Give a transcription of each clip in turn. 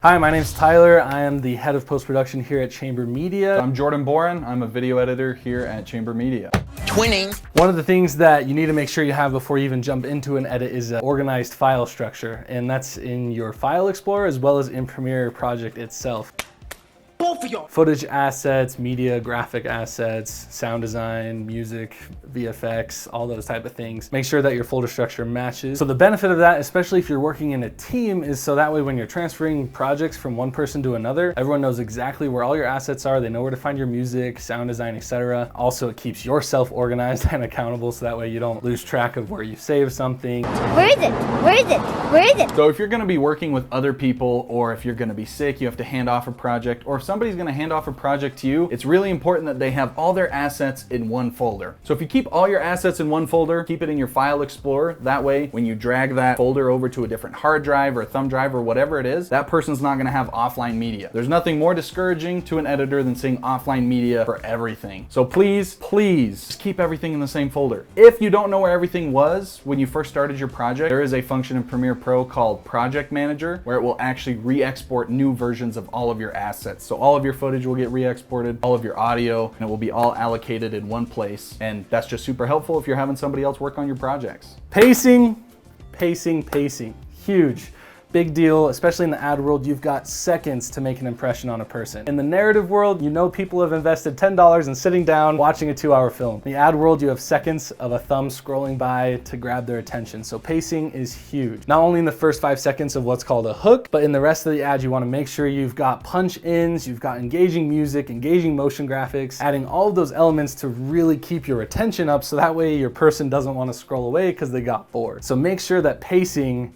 Hi, my name's Tyler. I am the head of post-production here at Chamber.Media. I'm Jordan Boren. I'm a video editor here at Chamber.Media. Twinning. One of the things that you need to make sure you have before you even jump into an edit is an organized file structure, and that's in your File Explorer as well as in Premiere Project itself. Footage assets, media, graphic assets, sound design, music, VFX, all those type of things. Make sure that your folder structure matches. So the benefit of that, especially if you're working in a team, is so that way when you're transferring projects from one person to another, everyone knows exactly where all your assets are. They know where to find your music, sound design, etc. Also, it keeps yourself organized and accountable so that way you don't lose track of where you saved something. Where is it? Where is it? Where is it? So if you're going to be working with other people, or if you're going to be sick, you have to hand off a project, or if somebody's going to hand off a project to you, it's really important that they have all their assets in one folder. So if you keep all your assets in one folder, keep it in your File Explorer. That way, when you drag that folder over to a different hard drive or a thumb drive or whatever it is, that person's not going to have offline media. There's nothing more discouraging to an editor than seeing offline media for everything. So please just keep everything in the same folder. If you don't know where everything was when you first started your project, there is a function in Premiere Pro called Project Manager where it will actually re-export new versions of all of your assets. So all of your footage will get re-exported, all of your audio, and it will be all allocated in one place. And that's just super helpful if you're having somebody else work on your projects. Pacing. Huge. Big deal, especially in the ad world. You've got seconds to make an impression on a person. In the narrative world, you know people have invested $10 in sitting down watching a 2-hour film. In the ad world, you have seconds of a thumb scrolling by to grab their attention. So pacing is huge. Not only in the first 5 seconds of what's called a hook, but in the rest of the ad, you want to make sure you've got punch-ins, you've got engaging music, engaging motion graphics, adding all of those elements to really keep your attention up so that way your person doesn't want to scroll away because they got bored. So make sure that pacing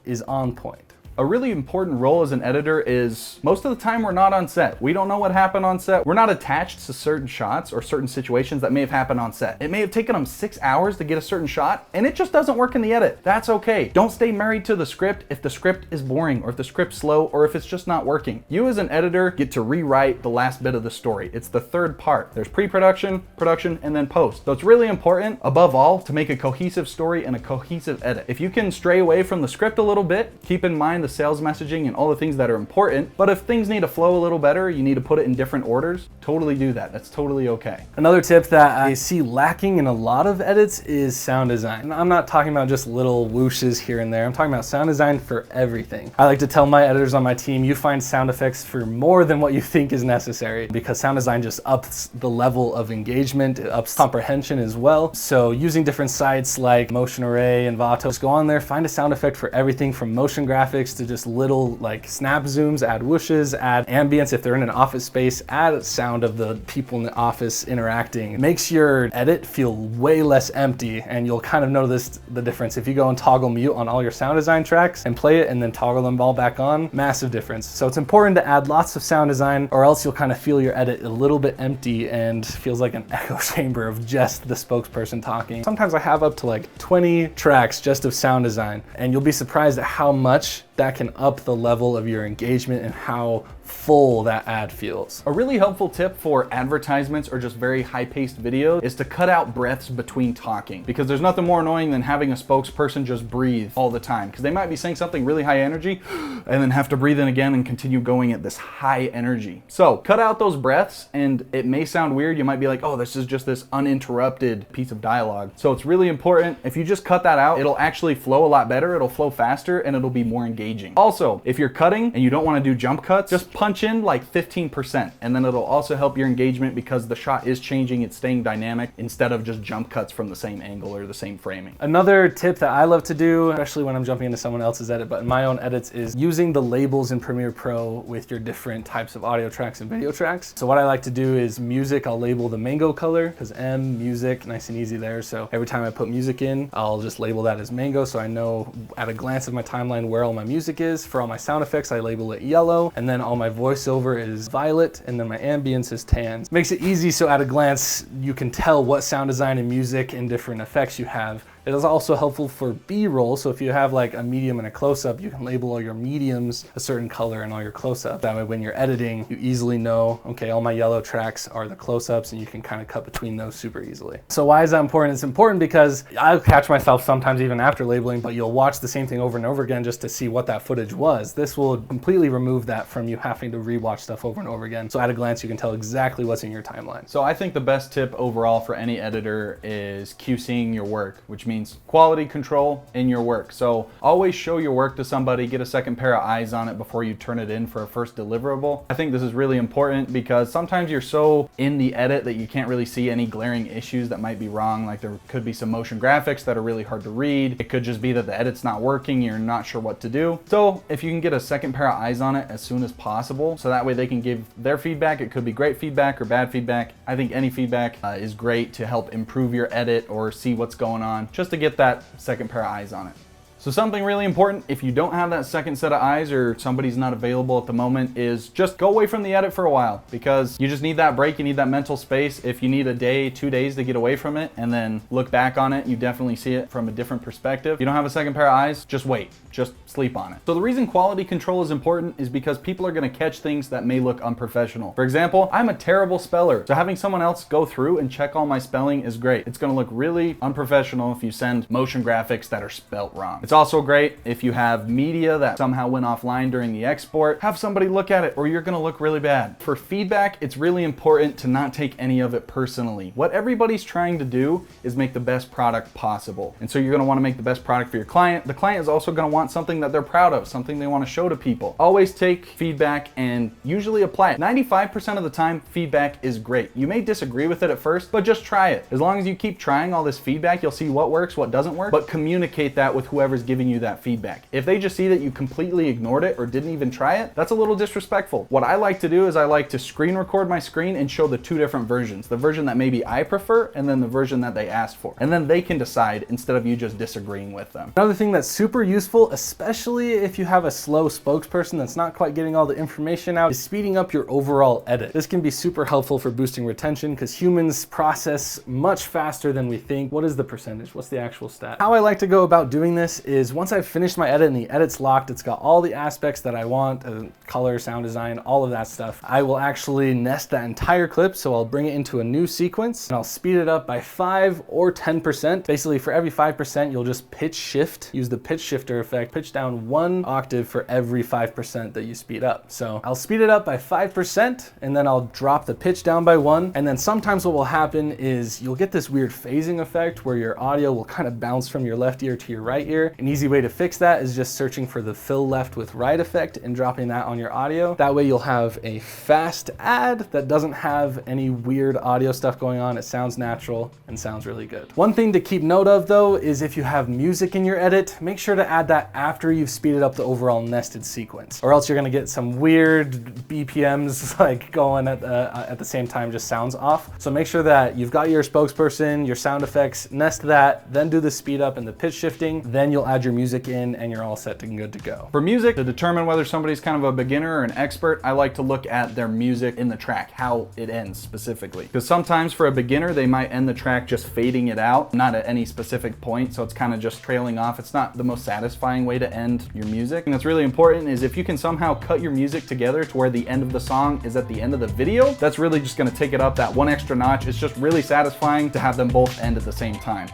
is on point. A really important role as an editor is most of the time we're not on set. We don't know what happened on set. We're not attached to certain shots or certain situations that may have happened on set. It may have taken them 6 hours to get a certain shot and it just doesn't work in the edit. That's okay. Don't stay married to the script if the script is boring or if the script's slow or if it's just not working. You as an editor get to rewrite the last bit of the story. It's the third part. There's pre-production, production, and then post. So it's really important, above all, to make a cohesive story and a cohesive edit. If you can stray away from the script a little bit, keep in mind the sales messaging and all the things that are important, but if things need to flow a little better, you need to put it in different orders, totally do that. That's totally okay. Another tip that I see lacking in a lot of edits is sound design. And I'm not talking about just little whooshes here and there. I'm talking about sound design for everything. I like to tell my editors on my team, you find sound effects for more than what you think is necessary because sound design just ups the level of engagement, it ups comprehension as well. So using different sites like Motion Array and Vato, just go on there, find a sound effect for everything from motion graphics to just little like snap zooms, add whooshes, add ambience. If they're in an office space, add sound of the people in the office interacting. It makes your edit feel way less empty and you'll kind of notice the difference. If you go and toggle mute on all your sound design tracks and play it and then toggle them all back on, massive difference. So it's important to add lots of sound design or else you'll kind of feel your edit a little bit empty and feels like an echo chamber of just the spokesperson talking. Sometimes I have up to like 20 tracks just of sound design and you'll be surprised at how much that can up the level of your engagement and how full that ad feels. A really helpful tip for advertisements or just very high-paced videos is to cut out breaths between talking, because there's nothing more annoying than having a spokesperson just breathe all the time, because they might be saying something really high energy and then have to breathe in again and continue going at this high energy. So cut out those breaths, and it may sound weird. You might be like, oh, this is just this uninterrupted piece of dialogue. So it's really important. If you just cut that out, it'll actually flow a lot better, it'll flow faster, and it'll be more engaging. Also, if you're cutting and you don't want to do jump cuts, just punch in like 15%, and then it'll also help your engagement because the shot is changing, it's staying dynamic instead of just jump cuts from the same angle or the same framing. Another tip that I love to do, especially when I'm jumping into someone else's edit, but in my own edits, is using the labels in Premiere Pro with your different types of audio tracks and video tracks. So what I like to do is music, I'll label the mango color because M, music, nice and easy there. So every time I put music in, I'll just label that as mango so I know at a glance of my timeline where all my music is. For all my sound effects, I label it yellow, and then all my voiceover is violet, and then my ambience is tan. Makes it easy so at a glance you can tell what sound design and music and different effects you have. It is also helpful for B-roll, so if you have like a medium and a close-up, you can label all your mediums a certain color and all your close-up. That way when you're editing, you easily know, okay, all my yellow tracks are the close-ups, and you can kind of cut between those super easily. So why is that important? It's important because I'll catch myself sometimes even after labeling, but you'll watch the same thing over and over again just to see what that footage was. This will completely remove that from you having to rewatch stuff over and over again. So at a glance, you can tell exactly what's in your timeline. So I think the best tip overall for any editor is QCing your work, which means quality control in your work. So always show your work to somebody, get a second pair of eyes on it before you turn it in for a first deliverable. I think this is really important because sometimes you're so in the edit that you can't really see any glaring issues that might be wrong. Like there could be some motion graphics that are really hard to read. It could just be that the edit's not working, you're not sure what to do. So if you can get a second pair of eyes on it as soon as possible, so that way they can give their feedback. It could be great feedback or bad feedback. I think any feedback is great to help improve your edit or see what's going on, just to get that second pair of eyes on it. So something really important, if you don't have that second set of eyes or somebody's not available at the moment, is just go away from the edit for a while, because you just need that break, you need that mental space. If you need a day, 2 days to get away from it and then look back on it, you definitely see it from a different perspective. If you don't have a second pair of eyes, just wait, just sleep on it. So the reason quality control is important is because people are gonna catch things that may look unprofessional. For example, I'm a terrible speller, so having someone else go through and check all my spelling is great. It's gonna look really unprofessional if you send motion graphics that are spelt wrong. It's also great if you have media that somehow went offline during the export. Have somebody look at it or you're gonna look really bad. For feedback, it's really important to not take any of it personally. What everybody's trying to do is make the best product possible. And so you're gonna wanna make the best product for your client. The client is also gonna want something that they're proud of, something they wanna show to people. Always take feedback and usually apply it. 95% of the time, feedback is great. You may disagree with it at first, but just try it. As long as you keep trying all this feedback, you'll see what works, what doesn't work, but communicate that with whoever's giving you that feedback. If they just see that you completely ignored it or didn't even try it, that's a little disrespectful. What I like to do is I like to screen record my screen and show the two different versions. The version that maybe I prefer and then the version that they asked for. And then they can decide instead of you just disagreeing with them. Another thing that's super useful, especially if you have a slow spokesperson that's not quite getting all the information out, is speeding up your overall edit. This can be super helpful for boosting retention because humans process much faster than we think. What is the percentage? What's the actual stat? How I like to go about doing this is once I've finished my edit and the edit's locked, it's got all the aspects that I want, color, sound design, all of that stuff, I will actually nest that entire clip. So I'll bring it into a new sequence and I'll speed it up by 5 or 10%. Basically for every 5%, you'll just pitch shift, use the pitch shifter effect, pitch down 1 octave for every 5% that you speed up. So I'll speed it up by 5% and then I'll drop the pitch down by 1. And then sometimes what will happen is you'll get this weird phasing effect where your audio will kind of bounce from your left ear to your right ear. An easy way to fix that is just searching for the fill left with right effect and dropping that on your audio. That way you'll have a fast ad that doesn't have any weird audio stuff going on. It sounds natural and sounds really good. One thing to keep note of though is if you have music in your edit, make sure to add that after you've speeded up the overall nested sequence, or else you're gonna get some weird BPMs like going at the same time, just sounds off. So make sure that you've got your spokesperson, your sound effects, nest that, then do the speed up and the pitch shifting, then you'll add your music in and you're all set and good to go. For music, to determine whether somebody's kind of a beginner or an expert, I like to look at their music in the track, how it ends specifically. Because sometimes for a beginner, they might end the track just fading it out, not at any specific point, so it's kind of just trailing off. It's not the most satisfying way to end your music. And that's really important is if you can somehow cut your music together to where the end of the song is at the end of the video, that's really just gonna take it up that one extra notch. It's just really satisfying to have them both end at the same time.